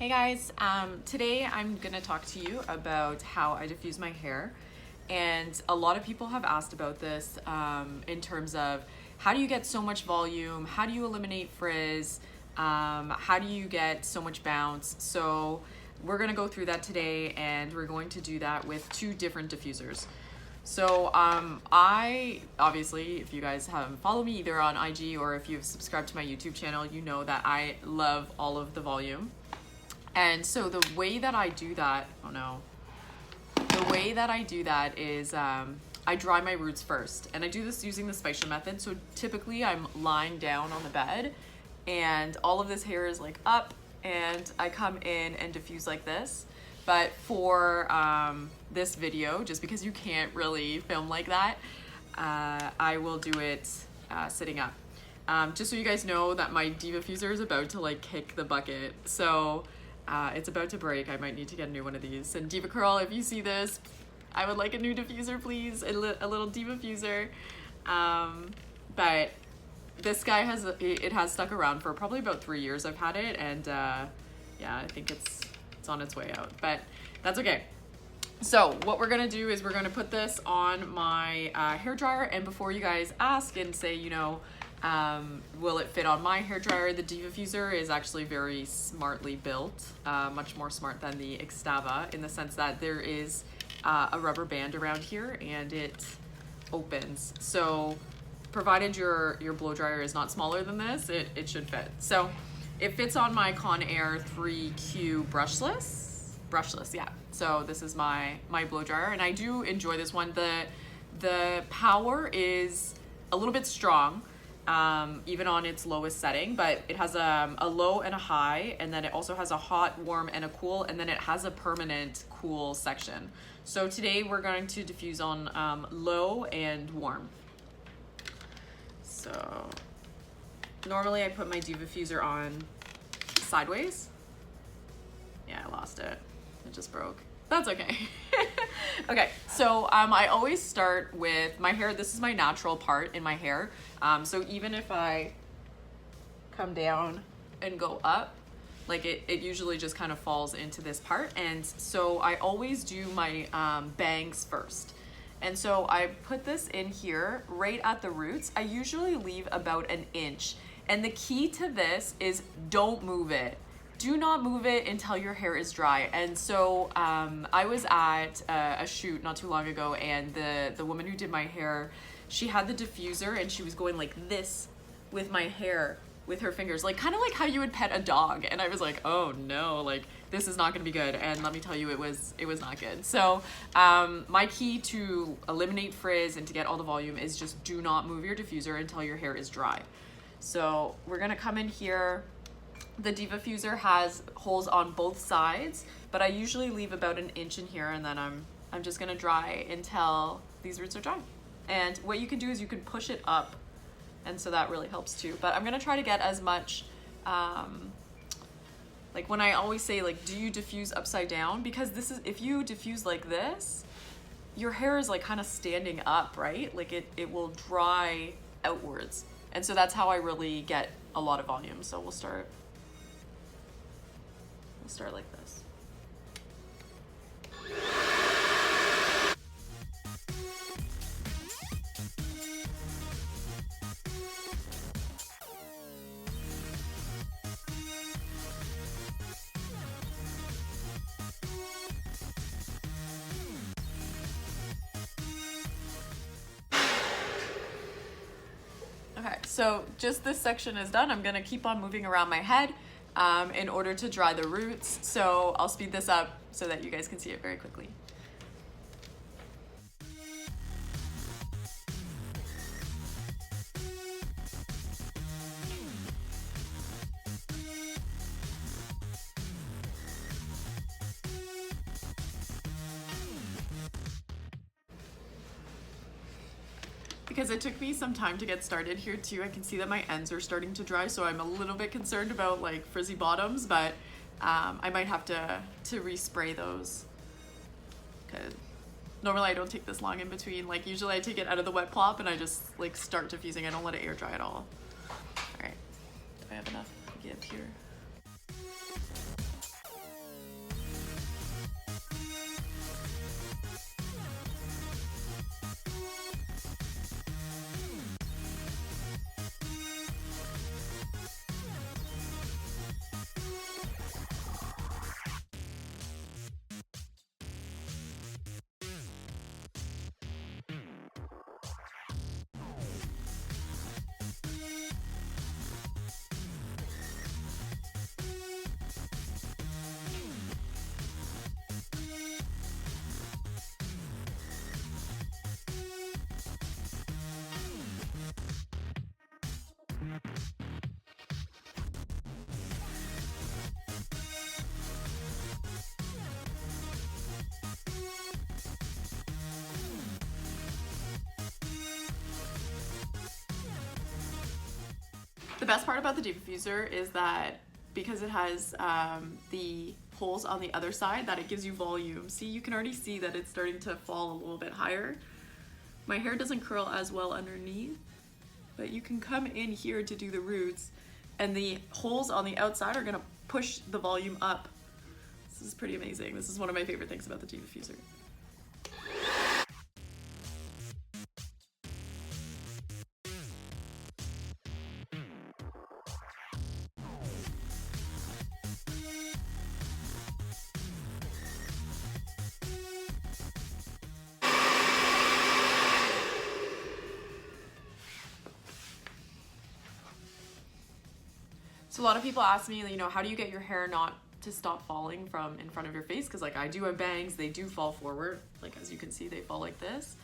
Hey guys, today I'm gonna talk to you about how I diffuse my hair, and a lot of people have asked about this in terms of how do you get so much volume, how do you eliminate frizz, how do you get so much bounce. So we're gonna go through that today, and we're going to do that with two different diffusers. So I obviously, if you guys haven't followed me either on IG or if you've subscribed to my YouTube channel, you know that I love all of the volume. And so the way that I do that, the way that I do that is I dry my roots first, and I do this using the spatial method. So typically I'm lying down on the bed and all of this hair is like up, and I come in and diffuse like this. But for this video, just because you can't really film like that, I will do it sitting up. Just so you guys know that my DevaFuser is about to like kick the bucket. So it's about to break. I might need to get a new one of these. And Diva Curl, if you see this, I would like a new diffuser, please. A little DevaFuser. But this guy has stuck around for probably about 3 years. I've had it, and yeah, I think it's on its way out, but that's okay. So what we're gonna do is we're gonna put this on my hair dryer, and before you guys ask and say, you know, will it fit on my hair dryer, the DevaFuser is actually very smartly built, much more smart than the Extava, in the sense that there is a rubber band around here and it opens. So provided your blow dryer is not smaller than this, it should fit. So it fits on my Conair 3Q brushless, yeah. So this is my blow dryer, and I do enjoy this one. The power is a little bit strong, even on its lowest setting, but it has a low and a high, and then it also has a hot, warm, and a cool, and then it has a permanent cool section. So today we're going to diffuse on low and warm. So normally I put my DevaFuser on sideways. Yeah, I lost it. It just broke. That's okay. Okay, so I always start with my hair. This is my natural part in my hair. So even if I come down and go up, like it usually just kind of falls into this part. And so I always do my bangs first. And so I put this in here right at the roots. I usually leave about 1 inch. And the key to this is don't move it. Do not move it until your hair is dry. And so I was at a shoot not too long ago, and the woman who did my hair, she had the diffuser and she was going like this with my hair with her fingers, like kind of like how you would pet a dog. And I was like, oh no, like this is not gonna be good. And let me tell you, it was not good. So my key to eliminate frizz and to get all the volume is just do not move your diffuser until your hair is dry. So we're gonna come in here. The DevaFuser has holes on both sides, but I usually leave about 1 inch in here, and then I'm just gonna dry until these roots are dry. And what you can do is you can push it up, and so that really helps too. But I'm gonna try to get as much, like when I always say like, do you diffuse upside down? Because this is, if you diffuse like this, your hair is like kind of standing up, right? Like it will dry outwards. And so that's how I really get a lot of volume. So we'll start like this. Okay, so just this section is done. I'm gonna keep on moving around my head in order to dry the roots. So I'll speed this up so that you guys can see it very quickly. Because it took me some time to get started here too. I can see that my ends are starting to dry, so I'm a little bit concerned about like frizzy bottoms, but I might have to respray those. Cause normally I don't take this long in between. Like usually I take it out of the wet plop and I just like start diffusing. I don't let it air dry at all. All right, do I have enough to give here? The best part about the DevaFuser is that because it has the holes on the other side, that it gives you volume. See, you can already see that it's starting to fall a little bit higher. My hair doesn't curl as well underneath, but you can come in here to do the roots, and the holes on the outside are gonna push the volume up. This is pretty amazing. This is one of my favorite things about the DevaFuser. So a lot of people ask me, you know, how do you get your hair not to stop falling from in front of your face? Because like I do have bangs, they do fall forward. Like as you can see, they fall like this.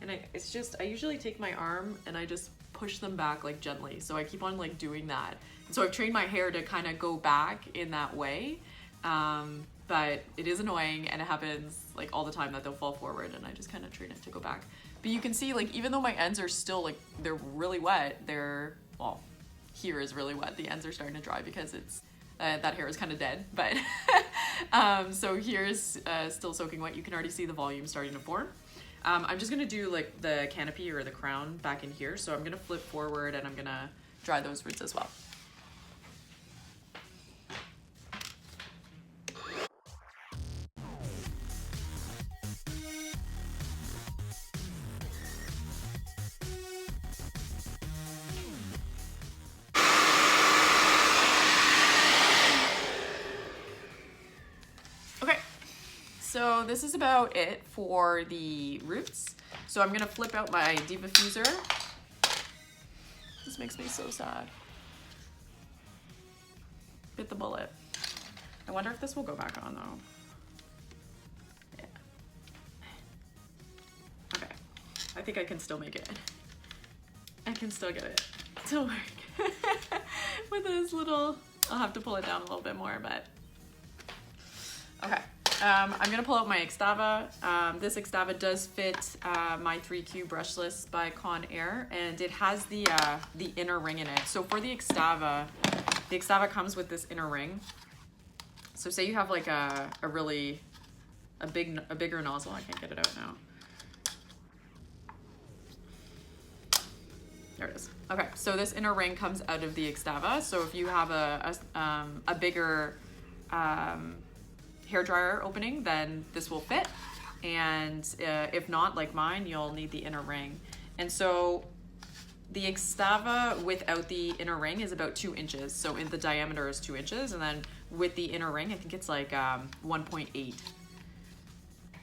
And I usually take my arm and I just push them back like gently. So I keep on like doing that. And so I've trained my hair to kind of go back in that way. But it is annoying and it happens like all the time that they'll fall forward, and I just kind of train it to go back. But you can see like even though my ends are still like, they're really wet, well, here is really wet. The ends are starting to dry because it's that hair is kind of dead, but so here's still soaking wet. You can already see the volume starting to form. I'm just gonna do like the canopy or the crown back in here. So I'm gonna flip forward and I'm gonna dry those roots as well. So this is about it for the roots. So I'm gonna flip out my DevaFuser. This makes me so sad. Bit the bullet. I wonder if this will go back on though. Yeah. Okay. I think I can still make it. I can still get it to work. With this little, I'll have to pull it down a little bit more, but okay. I'm gonna pull out my Extava. This Extava does fit my 3Q brushless by Conair, and it has the inner ring in it. So for the Extava comes with this inner ring. So say you have like a bigger nozzle. I can't get it out now. There it is. Okay, so this inner ring comes out of the Extava. So if you have a bigger hair dryer opening, then this will fit, and if not, like mine, you'll need the inner ring. And so the Extava without the inner ring is about 2 inches, so in the diameter is 2 inches, and then with the inner ring I think it's like 1.8.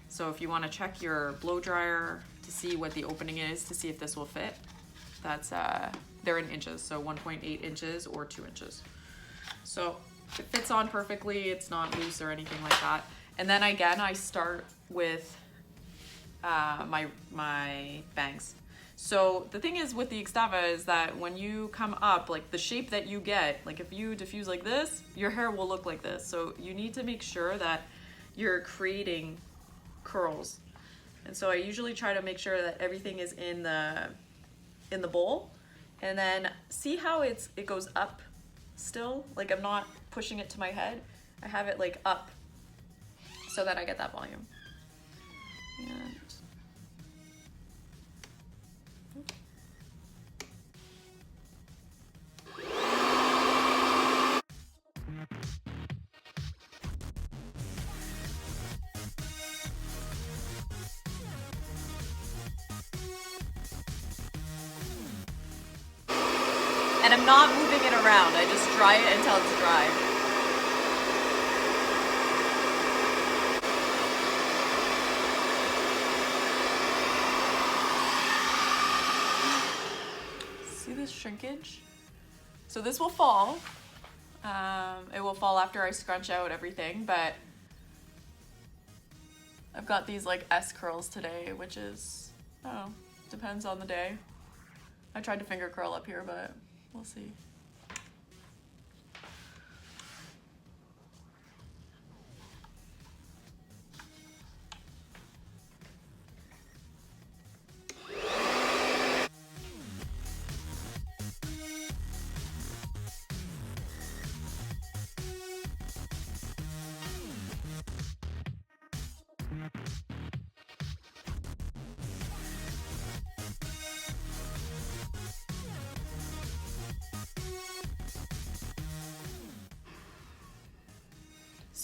So if you want to check your blow dryer to see what the opening is to see if this will fit, that's they're in inches, so 1.8 inches or 2 inches. So it fits on perfectly, it's not loose or anything like that. And then again, I start with my bangs. So the thing is with the Extava is that when you come up, like the shape that you get, like if you diffuse like this, your hair will look like this. So you need to make sure that you're creating curls. And so I usually try to make sure that everything is in the bowl, and then see how it goes up still. Like I'm not pushing it to my head, I have it like up so that I get that volume. And I'm not moving it around, I just dry it until it's dry. See this shrinkage? So this will fall. It will fall after I scrunch out everything, but I've got these like S curls today, which is, I don't know, depends on the day. I tried to finger curl up here, but we'll see.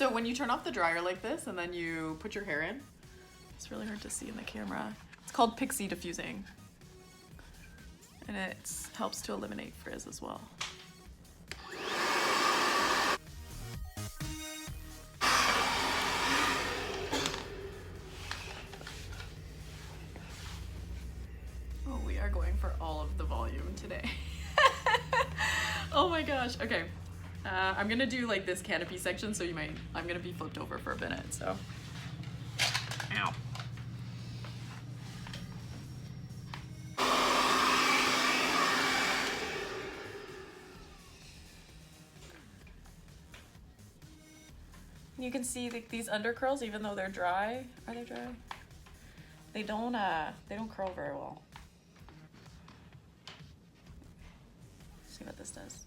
So when you turn off the dryer like this and then you put your hair in, it's really hard to see in the camera. It's called pixie diffusing. And it helps to eliminate frizz as well. Oh, we are going for all of the volume today. Oh my gosh, okay. I'm gonna do like this canopy section, so I'm gonna be flipped over for a minute, so. Ow. You can see these under curls, even though they're dry. Are they dry? They don't curl very well. Let's see what this does.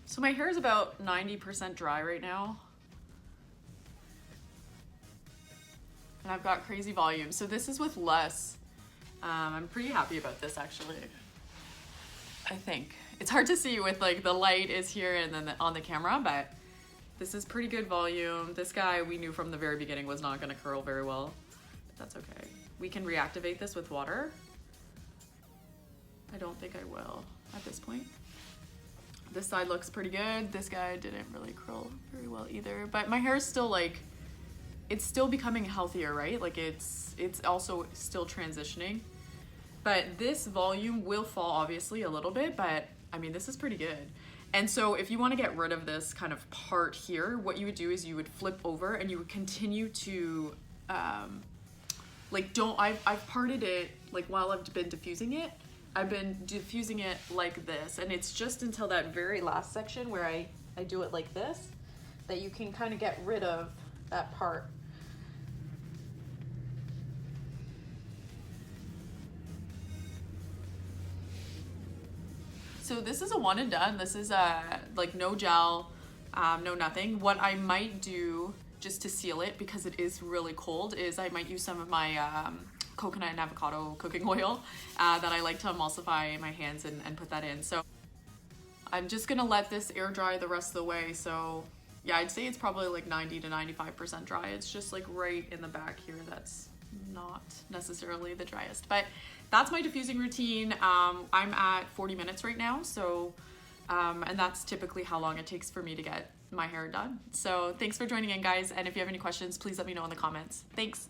So my hair is about 90% dry right now. And I've got crazy volume. So this is with LUS. I'm pretty happy about this actually. I think. It's hard to see with like the light is here and then on the camera, but this is pretty good volume. This guy we knew from the very beginning was not gonna curl very well, but that's okay. We can reactivate this with water. I don't think I will at this point. This side looks pretty good. This guy didn't really curl very well either, but my hair is still like, it's still becoming healthier, right? Like it's also still transitioning, but this volume will fall obviously a little bit, but I mean, this is pretty good. And so if you want to get rid of this kind of part here, what you would do is you would flip over and you would continue to, I've parted it, like while I've been diffusing it, I've been diffusing it like this, and it's just until that very last section where I do it like this, that you can kind of get rid of that part. So this is a one and done. This is like no gel, no nothing. What I might do just to seal it, because it is really cold, is I might use some of my coconut and avocado cooking oil that I like to emulsify my hands and put that in. So I'm just gonna let this air dry the rest of the way. So yeah, I'd say it's probably like 90 to 95% dry. It's just like right in the back here that's not necessarily the driest, but that's my diffusing routine. I'm at 40 minutes right now, so and that's typically how long it takes for me to get my hair done. So thanks for joining in, guys, and if you have any questions, please let me know in the comments. Thanks.